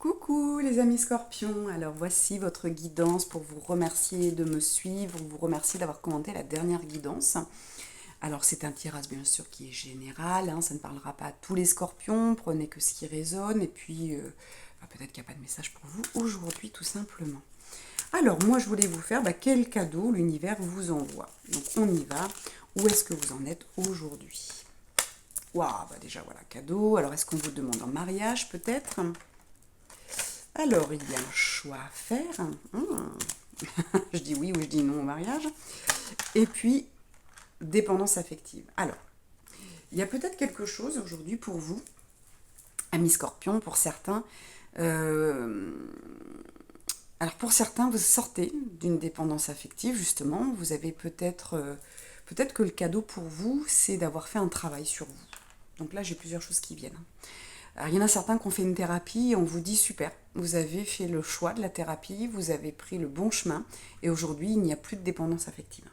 Coucou les amis scorpions, alors voici votre guidance pour vous remercier de me suivre, vous remercier d'avoir commenté la dernière guidance. Alors c'est un tirage bien sûr qui est général, ça ne parlera pas à tous les scorpions, prenez que ce qui résonne et puis peut-être qu'il n'y a pas de message pour vous aujourd'hui tout simplement. Alors moi je voulais vous faire quel cadeau l'univers vous envoie. Donc on y va, où est-ce que vous en êtes aujourd'hui? Waouh, déjà voilà, cadeau, alors est-ce qu'on vous demande en mariage peut-être? Alors, il y a un choix à faire. Je dis oui ou je dis non au mariage. Et puis, dépendance affective. Alors, il y a peut-être quelque chose aujourd'hui pour vous, amis scorpions, pour certains. Alors, pour certains, vous sortez d'une dépendance affective, justement. Vous avez peut-être que le cadeau pour vous, c'est d'avoir fait un travail sur vous. Donc là, j'ai plusieurs choses qui viennent. Alors, il y en a certains qui ont fait une thérapie et on vous dit super, vous avez fait le choix de la thérapie, vous avez pris le bon chemin et aujourd'hui il n'y a plus de dépendance affective.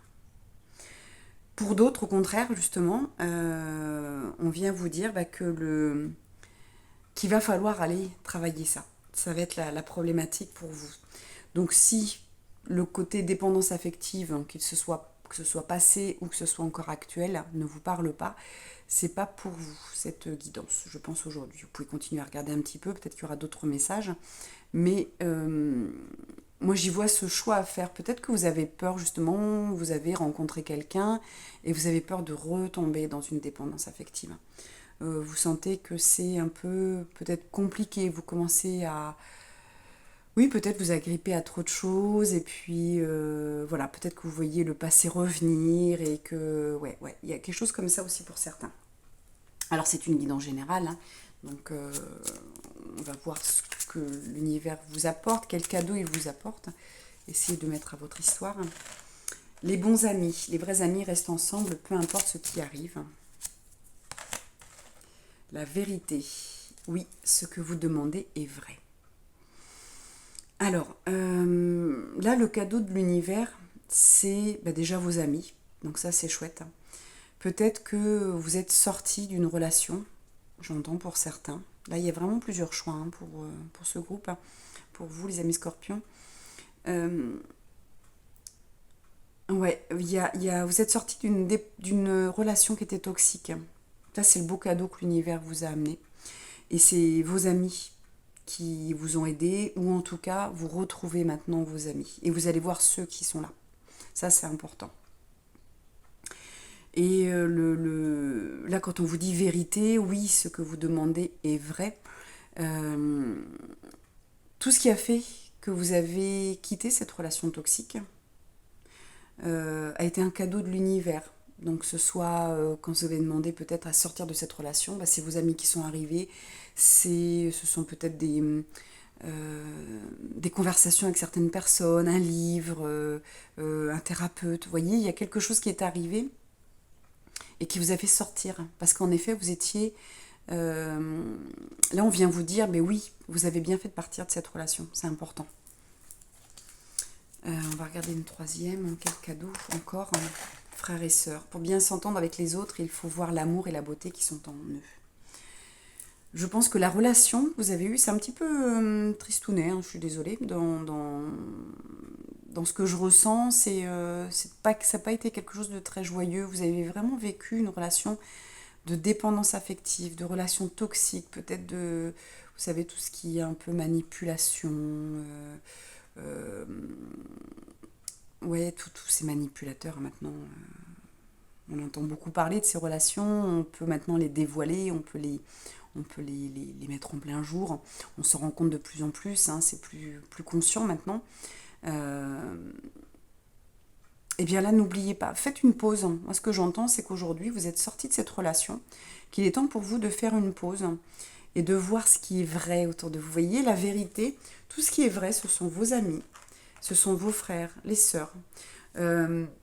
Pour d'autres, au contraire, justement, on vient vous dire qu'il va falloir aller travailler ça. Ça va être la problématique pour vous. Donc si le côté dépendance affective, que ce soit passé ou que ce soit encore actuel, ne vous parle pas, c'est pas pour vous cette guidance, je pense aujourd'hui. Vous pouvez continuer à regarder un petit peu, peut-être qu'il y aura d'autres messages, mais moi j'y vois ce choix à faire. Peut-être que vous avez peur justement, vous avez rencontré quelqu'un et vous avez peur de retomber dans une dépendance affective. Vous sentez que c'est un peu peut-être compliqué, vous commencez à... Oui, peut-être vous agrippez à trop de choses et puis voilà, peut-être que vous voyez le passé revenir et que ouais, il y a quelque chose comme ça aussi pour certains. Alors c'est une guidance générale, donc on va voir ce que l'univers vous apporte, quel cadeau il vous apporte. Essayez de mettre à votre histoire. Les bons amis, les vrais amis restent ensemble, peu importe ce qui arrive. La vérité, oui, ce que vous demandez est vrai. Alors, là, le cadeau de l'univers, c'est déjà vos amis. Donc ça, c'est chouette. Peut-être que vous êtes sorti d'une relation, j'entends pour certains. Là, il y a vraiment plusieurs choix pour ce groupe, pour vous, les amis scorpions. Ouais, vous êtes sorti d'une relation qui était toxique. Ça, c'est le beau cadeau que l'univers vous a amené. Et c'est vos amis qui vous ont aidé, ou en tout cas, vous retrouvez maintenant vos amis. Et vous allez voir ceux qui sont là. Ça, c'est important. Et là, quand on vous dit vérité, oui, ce que vous demandez est vrai. Tout ce qui a fait que vous avez quitté cette relation toxique a été un cadeau de l'univers. Donc, ce soit quand vous avez demandé peut-être à sortir de cette relation, c'est vos amis qui sont arrivés. Ce sont peut-être des conversations avec certaines personnes, un livre, un thérapeute. Vous voyez, il y a quelque chose qui est arrivé et qui vous a fait sortir. Parce qu'en effet, vous étiez... là, on vient vous dire, mais oui, vous avez bien fait de partir de cette relation. C'est important. On va regarder une troisième. Quel cadeau encore, frères et sœurs. Pour bien s'entendre avec les autres, il faut voir l'amour et la beauté qui sont en eux. Je pense que la relation que vous avez eue, c'est un petit peu tristounet, je suis désolée, dans ce que je ressens, ça n'a pas été quelque chose de très joyeux. Vous avez vraiment vécu une relation de dépendance affective, de relation toxique, peut-être vous savez, tout ce qui est un peu manipulation, ouais, tous ces manipulateurs maintenant. On entend beaucoup parler de ces relations, on peut maintenant les dévoiler, on peut les mettre en plein jour. On se rend compte de plus en plus, c'est plus conscient maintenant. Et bien là, n'oubliez pas, faites une pause. Moi, ce que j'entends, c'est qu'aujourd'hui, vous êtes sorti de cette relation, qu'il est temps pour vous de faire une pause et de voir ce qui est vrai autour de vous. Vous voyez, la vérité, tout ce qui est vrai, ce sont vos amis, ce sont vos frères, les sœurs,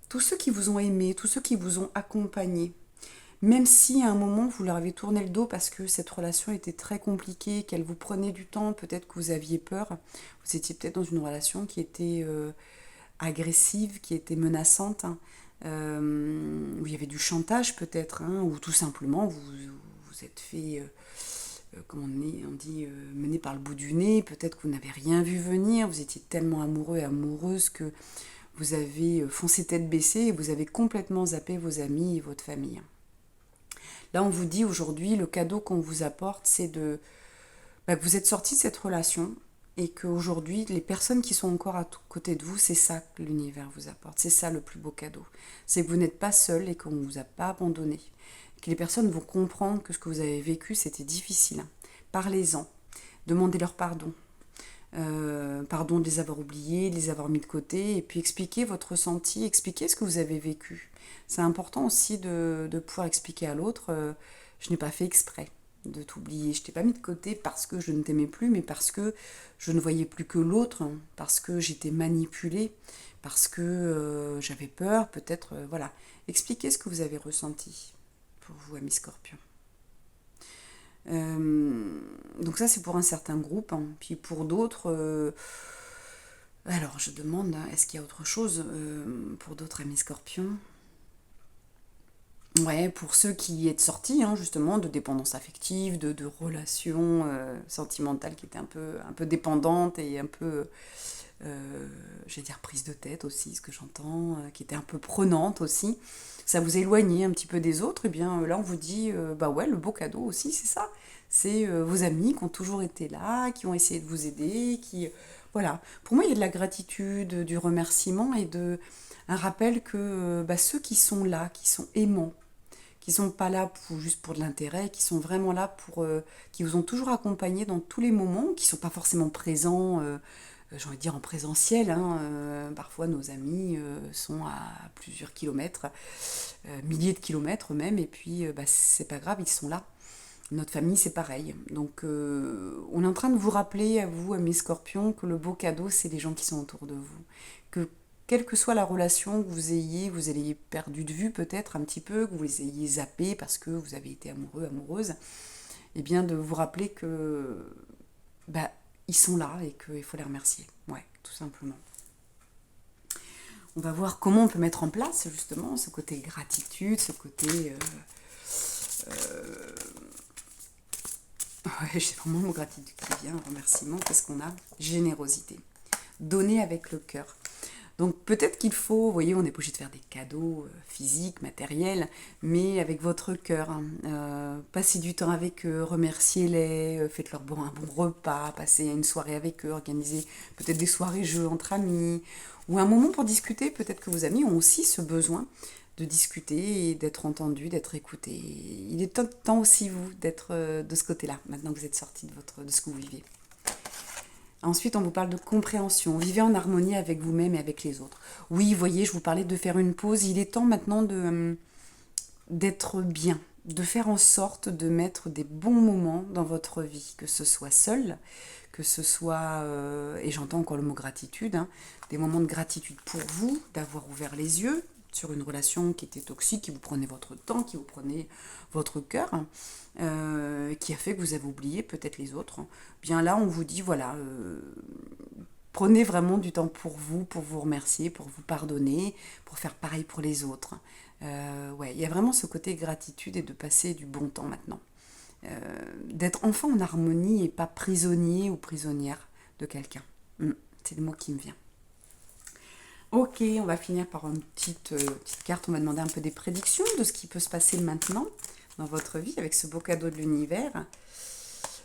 tous ceux qui vous ont aimé, tous ceux qui vous ont accompagné. Même si à un moment vous leur avez tourné le dos parce que cette relation était très compliquée, qu'elle vous prenait du temps, peut-être que vous aviez peur, vous étiez peut-être dans une relation qui était agressive, qui était menaçante, où il y avait du chantage peut-être, ou tout simplement vous êtes fait comme on dit, mené par le bout du nez. Peut-être que vous n'avez rien vu venir, vous étiez tellement amoureux et amoureuse que vous avez foncé tête baissée et vous avez complètement zappé vos amis et votre famille. Là, on vous dit aujourd'hui, le cadeau qu'on vous apporte, c'est que vous êtes sorti de cette relation et qu'aujourd'hui, les personnes qui sont encore à côté de vous, c'est ça que l'univers vous apporte. C'est ça le plus beau cadeau. C'est que vous n'êtes pas seul et qu'on ne vous a pas abandonné. Que les personnes vont comprendre que ce que vous avez vécu, c'était difficile. Parlez-en. Demandez leur pardon. Pardon de les avoir oubliés, de les avoir mis de côté, et puis expliquez votre ressenti, expliquez ce que vous avez vécu. C'est important aussi de pouvoir expliquer à l'autre, je n'ai pas fait exprès de t'oublier, je t'ai pas mis de côté parce que je ne t'aimais plus, mais parce que je ne voyais plus que l'autre, parce que j'étais manipulée, parce que j'avais peur, peut-être, voilà. Expliquez ce que vous avez ressenti pour vous, amis Scorpion. Donc ça c'est pour un certain groupe, hein. Puis pour d'autres, alors je demande, hein, est-ce qu'il y a autre chose pour d'autres amis Scorpions? Ouais, pour ceux qui êtes sortis, hein, justement, de dépendance affective, de relations sentimentales qui étaient un peu dépendantes et un peu, je vais dire, prise de tête aussi, ce que j'entends, qui étaient un peu prenantes aussi, ça vous éloignait un petit peu des autres, et bien là on vous dit, bah ouais, le beau cadeau aussi, c'est ça. C'est vos amis qui ont toujours été là, qui ont essayé de vous aider, qui... Voilà. Pour moi, il y a de la gratitude, du remerciement et un rappel que ceux qui sont là, qui sont aimants, qui sont pas là juste pour de l'intérêt, qui sont vraiment là qui vous ont toujours accompagné dans tous les moments, qui sont pas forcément présents, j'ai envie de dire en présentiel, hein, parfois nos amis sont à plusieurs kilomètres, milliers de kilomètres même, et puis c'est pas grave, ils sont là. Notre famille, c'est pareil. Donc, on est en train de vous rappeler, à vous, amis Scorpions, que le beau cadeau, c'est les gens qui sont autour de vous. Que quelle que soit la relation que vous ayez perdu de vue peut-être un petit peu, que vous les ayez zappés parce que vous avez été amoureux, amoureuse, et bien de vous rappeler que ils sont là et qu'il faut les remercier. Ouais, tout simplement. On va voir comment on peut mettre en place justement ce côté gratitude, ce côté... Ouais, j'ai vraiment mon gratitude qui vient, remerciement, qu'est-ce qu'on a? Générosité. Donner avec le cœur. Donc peut-être qu'il faut, vous voyez, on n'est pas obligé de faire des cadeaux physiques, matériels, mais avec votre cœur. Passez du temps avec eux, remerciez-les, faites-leur un bon repas, passez une soirée avec eux, organisez peut-être des soirées jeux entre amis, ou un moment pour discuter. Peut-être que vos amis ont aussi ce besoin de discuter et d'être entendus, d'être écoutés. Il est temps aussi, vous, d'être de ce côté-là, maintenant que vous êtes sortis de ce que vous vivez. Ensuite, on vous parle de compréhension. Vivez en harmonie avec vous-même et avec les autres. Oui, vous voyez, je vous parlais de faire une pause. Il est temps maintenant d'être bien, de faire en sorte de mettre des bons moments dans votre vie, que ce soit seul, que ce soit, et j'entends encore le mot gratitude, hein, des moments de gratitude pour vous, d'avoir ouvert les yeux sur une relation qui était toxique, qui vous prenait votre temps, qui vous prenait votre cœur, qui a fait que vous avez oublié peut-être les autres. Bien là, on vous dit, voilà, prenez vraiment du temps pour vous remercier, pour vous pardonner, pour faire pareil pour les autres. Ouais, il y a vraiment ce côté gratitude et de passer du bon temps maintenant. D'être enfin en harmonie et pas prisonnier ou prisonnière de quelqu'un. C'est le mot qui me vient. Ok, on va finir par une petite carte. On va demander un peu des prédictions de ce qui peut se passer maintenant dans votre vie avec ce beau cadeau de l'univers.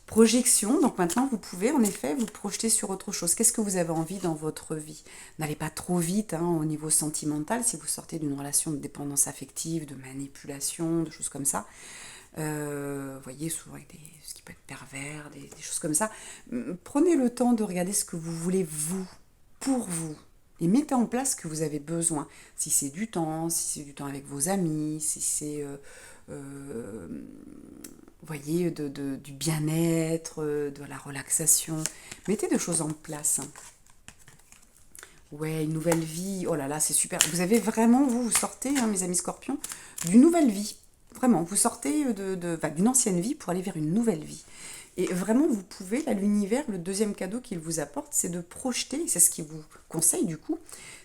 Projection, donc maintenant vous pouvez en effet vous projeter sur autre chose. Qu'est-ce que vous avez envie dans votre vie? N'allez pas trop vite au niveau sentimental si vous sortez d'une relation de dépendance affective, de manipulation, de choses comme ça. Voyez, souvent avec ce qui peut être pervers, des choses comme ça. Prenez le temps de regarder ce que vous voulez vous, pour vous. Et mettez en place ce que vous avez besoin. Si c'est du temps avec vos amis, si c'est, voyez, du bien-être, de la relaxation. Mettez des choses en place. Ouais, une nouvelle vie. Oh là là, c'est super. Vous avez vraiment, vous sortez, mes amis Scorpions, d'une nouvelle vie. Vraiment, vous sortez d'une ancienne vie pour aller vers une nouvelle vie. Et vraiment, vous pouvez, là, l'univers, le deuxième cadeau qu'il vous apporte, c'est de projeter, c'est ce qu'il vous conseille du coup,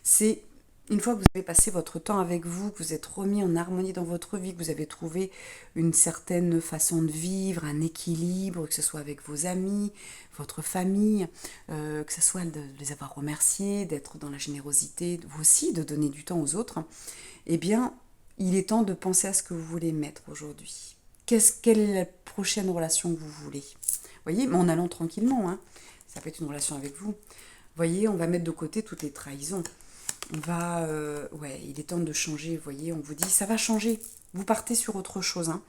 c'est Une fois que vous avez passé votre temps avec vous, que vous êtes remis en harmonie dans votre vie, que vous avez trouvé une certaine façon de vivre, un équilibre, que ce soit avec vos amis, votre famille, que ce soit de les avoir remerciés, d'être dans la générosité, vous aussi, de donner du temps aux autres, eh bien, il est temps de penser à ce que vous voulez mettre aujourd'hui. Quelle est la prochaine relation que vous voulez? Vous voyez, mais en allant tranquillement, hein. Ça peut être une relation avec vous. Vous voyez, on va mettre de côté toutes les trahisons. On va, ouais, il est temps de changer, vous voyez, on vous dit, ça va changer. Vous partez sur autre chose, hein.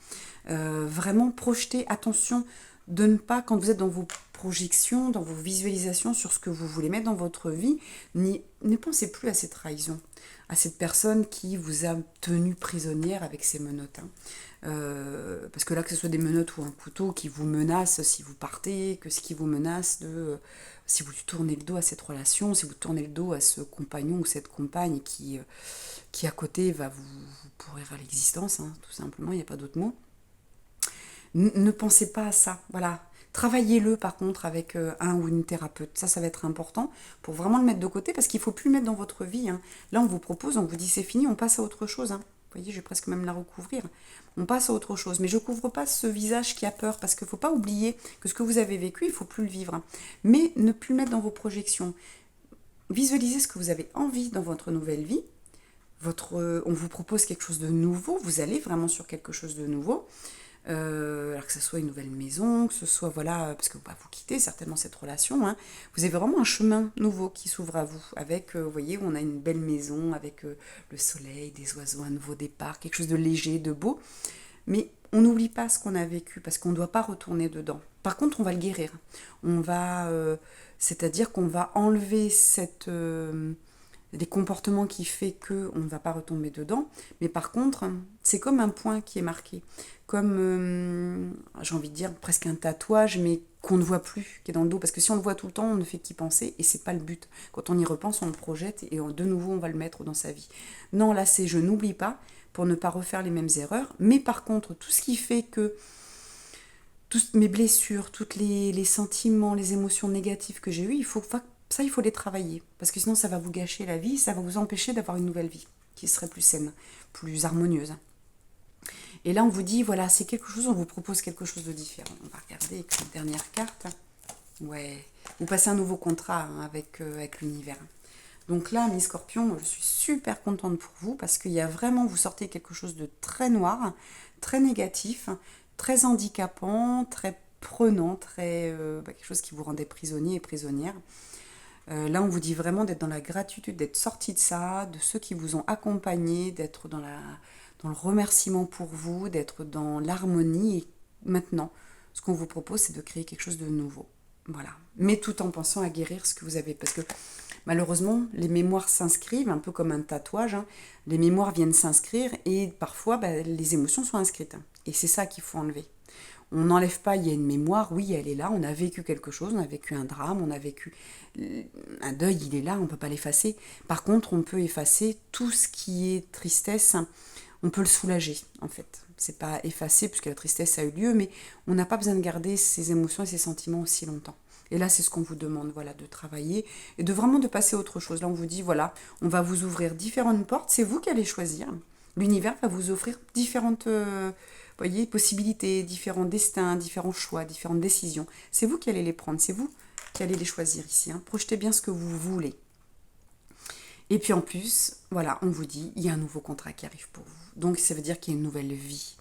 Vraiment projeter, attention de ne pas, quand vous êtes dans vos projections, dans vos visualisations sur ce que vous voulez mettre dans votre vie, ne pensez plus à ces trahisons, à cette personne qui vous a tenu prisonnière avec ses menottes, hein. Parce que là, que ce soit des menottes ou un couteau qui vous menace si vous partez, que ce qui vous menace de... si vous tournez le dos à cette relation, si vous tournez le dos à ce compagnon ou cette compagne qui à côté va vous pourrir à l'existence, hein, tout simplement, il n'y a pas d'autre mot. Ne pensez pas à ça, voilà. Travaillez-le par contre avec un ou une thérapeute. Ça va être important pour vraiment le mettre de côté parce qu'il ne faut plus le mettre dans votre vie, hein. Là, on vous propose, on vous dit c'est fini, on passe à autre chose, hein. Vous voyez, je vais presque même la recouvrir. On passe à autre chose. Mais je ne couvre pas ce visage qui a peur parce qu'il ne faut pas oublier que ce que vous avez vécu, il ne faut plus le vivre, hein. Mais ne plus le mettre dans vos projections. Visualisez ce que vous avez envie dans votre nouvelle vie. On vous propose quelque chose de nouveau. Vous allez vraiment sur quelque chose de nouveau. Alors que ce soit une nouvelle maison, que ce soit, voilà, parce que vous quittez certainement cette relation, hein. Vous avez vraiment un chemin nouveau qui s'ouvre à vous, avec, vous voyez, on a une belle maison, avec le soleil, des oiseaux, un nouveau départ, quelque chose de léger, de beau, mais on n'oublie pas ce qu'on a vécu, parce qu'on ne doit pas retourner dedans. Par contre, on va le guérir, c'est-à-dire qu'on va enlever des comportements qui fait qu'on ne va pas retomber dedans, mais par contre, c'est comme un point qui est marqué, comme, j'ai envie de dire, presque un tatouage, mais qu'on ne voit plus, qui est dans le dos, parce que si on le voit tout le temps, on ne fait qu'y penser, et c'est pas le but. Quand on y repense, on le projette, et de nouveau, on va le mettre dans sa vie. Non, là, c'est je n'oublie pas, pour ne pas refaire les mêmes erreurs, mais par contre, tout ce qui fait que toutes mes blessures, tous les sentiments, les émotions négatives que j'ai eues, il faut les travailler. Parce que sinon, ça va vous gâcher la vie, ça va vous empêcher d'avoir une nouvelle vie qui serait plus saine, plus harmonieuse. Et là, on vous dit, voilà, c'est quelque chose, on vous propose quelque chose de différent. On va regarder avec la dernière carte. Ouais, vous passez un nouveau contrat, hein, avec l'univers. Donc là, mes scorpions, je suis super contente pour vous parce qu'il y a vraiment, vous sortez quelque chose de très noir, très négatif, très handicapant, très prenant, quelque chose qui vous rendait prisonnier et prisonnière. Là, on vous dit vraiment d'être dans la gratitude, d'être sorti de ça, de ceux qui vous ont accompagné, d'être dans le remerciement pour vous, d'être dans l'harmonie. Et maintenant, ce qu'on vous propose, c'est de créer quelque chose de nouveau. Voilà. Mais tout en pensant à guérir ce que vous avez. Parce que malheureusement, les mémoires s'inscrivent, un peu comme un tatouage, hein. Les mémoires viennent s'inscrire et parfois, les émotions sont inscrites, hein. Et c'est ça qu'il faut enlever. On n'enlève pas, il y a une mémoire, oui, elle est là, on a vécu quelque chose, on a vécu un drame, on a vécu un deuil, il est là, on ne peut pas l'effacer. Par contre, on peut effacer tout ce qui est tristesse, on peut le soulager, en fait. C'est pas effacer, puisque la tristesse a eu lieu, mais on n'a pas besoin de garder ses émotions et ses sentiments aussi longtemps. Et là, c'est ce qu'on vous demande, voilà, de travailler et de vraiment de passer à autre chose. Là, on vous dit, voilà, on va vous ouvrir différentes portes, c'est vous qui allez choisir. L'univers va vous offrir différentes voyez, possibilités, différents destins, différents choix, différentes décisions. C'est vous qui allez les prendre, c'est vous qui allez les choisir ici, hein. Projetez bien ce que vous voulez. Et puis en plus, voilà, on vous dit, il y a un nouveau contrat qui arrive pour vous. Donc ça veut dire qu'il y a une nouvelle vie.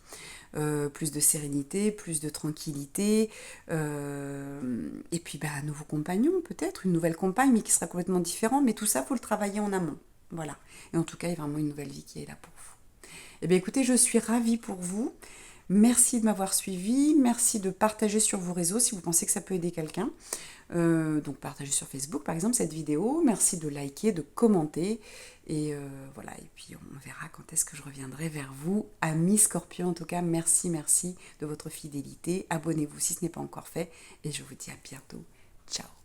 Plus de sérénité, plus de tranquillité, et puis un nouveau compagnon peut-être, une nouvelle compagne, mais qui sera complètement différent. Mais tout ça, il faut le travailler en amont. Voilà. Et en tout cas, il y a vraiment une nouvelle vie qui est là pour vous. Eh bien écoutez, je suis ravie pour vous. Merci de m'avoir suivi, merci de partager sur vos réseaux si vous pensez que ça peut aider quelqu'un. Donc partagez sur Facebook par exemple cette vidéo, merci de liker, de commenter, et voilà, et puis on verra quand est-ce que je reviendrai vers vous, amis Scorpion. En tout cas, merci de votre fidélité, abonnez-vous si ce n'est pas encore fait, et je vous dis à bientôt, ciao.